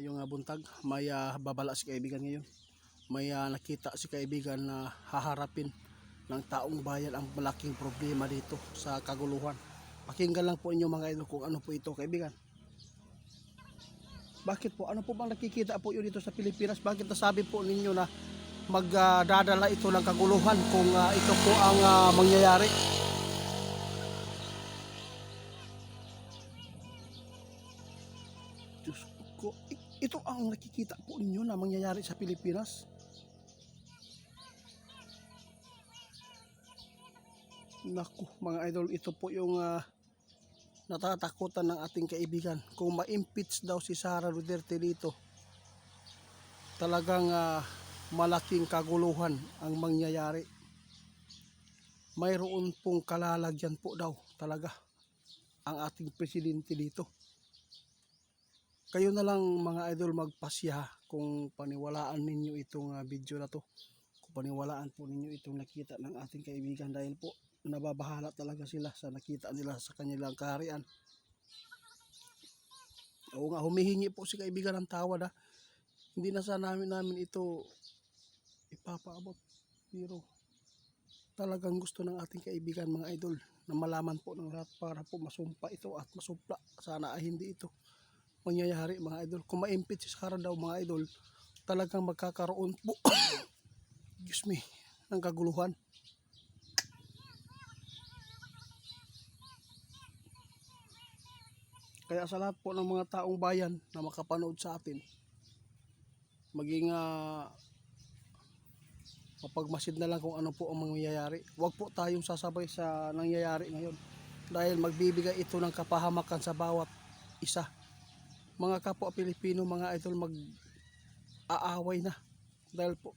ngayong buntag. May babala si kaibigan ngayon. May nakita si kaibigan na haharapin ng taong bayan ang malaking problema dito sa kaguluhan. Pakinggan lang po inyo mga idol kung ano po ito kaibigan. Bakit po? Ano po bang nakikita po yun dito sa Pilipinas? Bakit nasabi po ninyo na magdadala ito ng kaguluhan kung ito po ang mangyayari? Diyos ko, ito ang nakikita po ninyo na mangyayari sa Pilipinas. Naku mga idol, ito po yung natatakutan ng ating kaibigan. Kung ma-impeach daw si Sara Duterte dito, talagang malaking kaguluhan ang mangyayari. Mayroon pong kalalagyan po daw talaga ang ating presidente dito. Kayo na lang mga idol magpasya kung paniwalaan ninyo itong video na to. Kung paniwalaan po ninyo itong nakita ng ating kaibigan, dahil po nababahala talaga sila sa nakita nila sa kanilang kaharian. Oo nga, humihingi po si kaibigan ng tawad Hindi na sa namin ito ipapaabot. Pero talagang gusto ng ating kaibigan mga idol na malaman po ng lahat para po masumpa ito at masupla. Sana hindi ito mangyayari mga idol. Kung ma-impeach si Sara daw mga idol, talagang magkakaroon po excuse me, ng kaguluhan. Kaya sa lahat po ng mga taong bayan na makapanood sa atin, maging mapagmasid na lang kung ano po ang mangyayari. Huwag po tayong sasabay sa nangyayari ngayon, dahil magbibigay ito ng kapahamakan sa bawat isa. Mga kapwa Pilipino mga idol, mag-aaway na, dahil po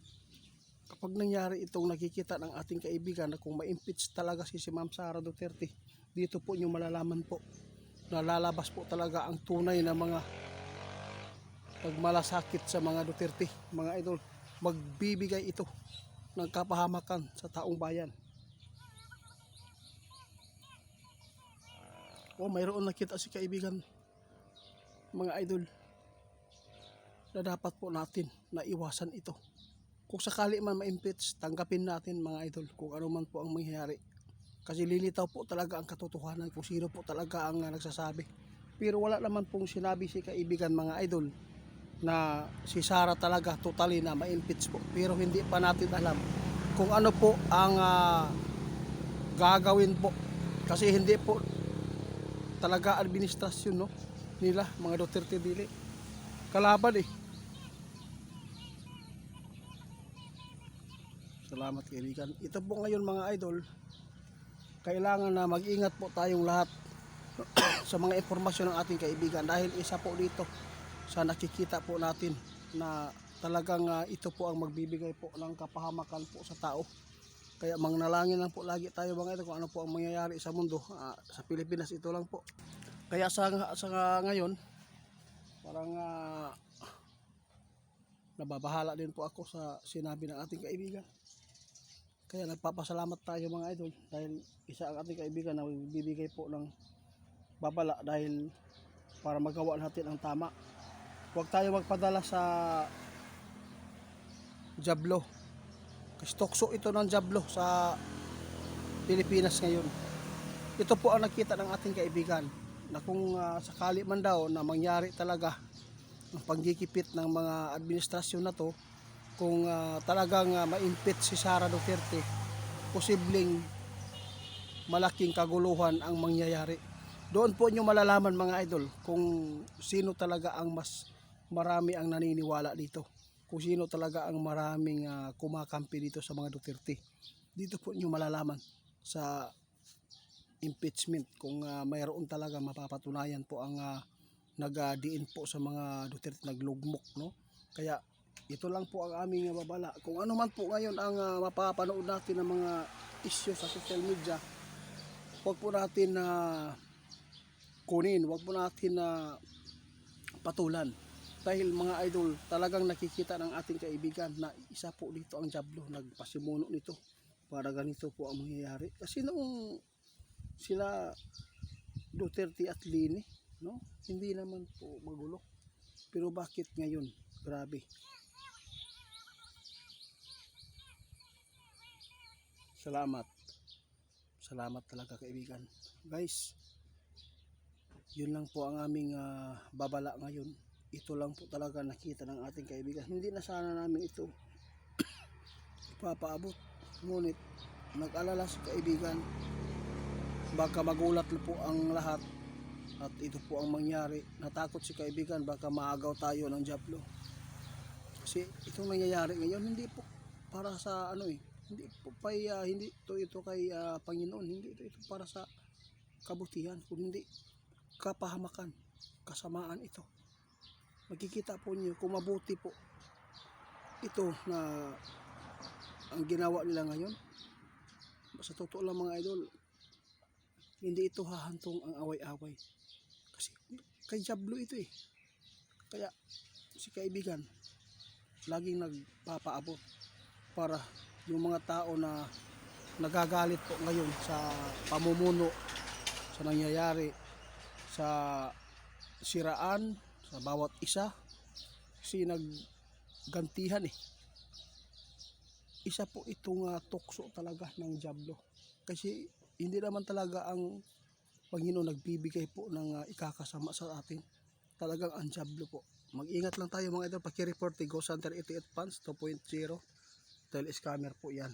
kapag nangyari itong nakikita ng ating kaibigan na kung ma-impeach talaga si Ma'am Sara Duterte, dito po nyo malalaman po na lalabas po talaga ang tunay na mga pagmalasakit sa mga Duterte mga idol. Magbibigay ito ng kapahamakan sa taong bayan. Mayroon nakita si kaibigan mga idol na dapat po natin na iwasan ito. Kung sakali man ma-impeach, tanggapin natin mga idol kung ano man po ang mangyayari. Kasi lilitaw po talaga ang katotohanan kung sino po talaga ang nagsasabi. Pero wala naman pong sinabi si kaibigan mga idol na si Sara talaga totally na ma-impeach po. Pero hindi pa natin alam kung ano po ang gagawin po. Kasi hindi po talaga administrasyon nila mga Duterte dili. Kalaban Salamat kaibigan. Ito po ngayon mga idol, kailangan na mag-ingat po tayong lahat sa mga impormasyon ng ating kaibigan, dahil isa po dito sa nakikita po natin na talagang ito po ang magbibigay po ng kapahamakan po sa tao. Kaya mangnalangin lang po lagi tayo mga idol kung ano po ang mangyayari sa mundo. Sa Pilipinas ito lang po. Kaya sa ngayon parang nababahala din po ako sa sinabi ng ating kaibigan. Kaya nagpapasalamat tayo mga idol, dahil isa ang ating kaibigan na bibigay po ng babala dahil para magawa natin ang tama. Huwag tayo magpadala sa jablo. Kasi tukso ito ng jablo sa Pilipinas ngayon. Ito po ang nakita ng ating kaibigan na kung sakali man daw na mangyari talaga ang panggigipit ng mga administrasyon na to, kung talagang ma-impeach si Sara Duterte, posibleng malaking kaguluhan ang mangyayari. Doon po nyo malalaman mga idol kung sino talaga ang mas marami ang naniniwala dito, kung sino talaga ang maraming kumakampi dito sa mga Duterte. Dito po nyo malalaman sa impeachment kung mayroon talaga mapapatunayan po ang nagdiin po sa mga Duterte, naglugmok Kaya ito lang po ang aming babala. Kung ano man po ngayon ang mapapanood natin ng mga issue sa social media, huwag po natin kunin, huwag po natin patulan. Dahil mga idol, talagang nakikita ng ating kaibigan na isa po dito ang jablo, nagpasimuno nito para ganito po ang mangyayari. Kasi noong sila Duterte at Lini, hindi naman po magulo. Pero bakit ngayon? Grabe. Salamat. Salamat talaga kaibigan. Guys, yun lang po ang aming babala ngayon. Ito lang po talaga nakita ng ating kaibigan. Hindi na sana namin ito ipapaabot. Ngunit nag-alala si kaibigan. Baka magulat po ang lahat at ito po ang mangyari. Natakot si kaibigan baka maagaw tayo ng Diablo. Kasi itong nangyayari ngayon hindi po para sa hindi po hindi ito kay Panginoon, hindi ito para sa kabutihan, kundi kapahamakan, kasamaan ito. Makikita po niyo kung mabuti po ito na ang ginawa nila ngayon. Sa totoo lang mga idol, hindi ito hahantong ang away-away. Kasi kay Diablo ito eh. Kaya si kaibigan laging nagpapaabot para yung mga tao na nagagalit po ngayon sa pamumuno, sa nangyayari, sa siraan, sa bawat isa. Kasi naggantihan eh. Isa po itong tukso talaga ng Diablo. Kasi hindi naman talaga ang Panginoon nagbibigay po ng ikakasama sa atin. Talagang ang Diablo po. Mag-ingat lang tayo mga idol. Paki-report Ghost Hunter 88 Pants 2.0 dahil scammer po yan.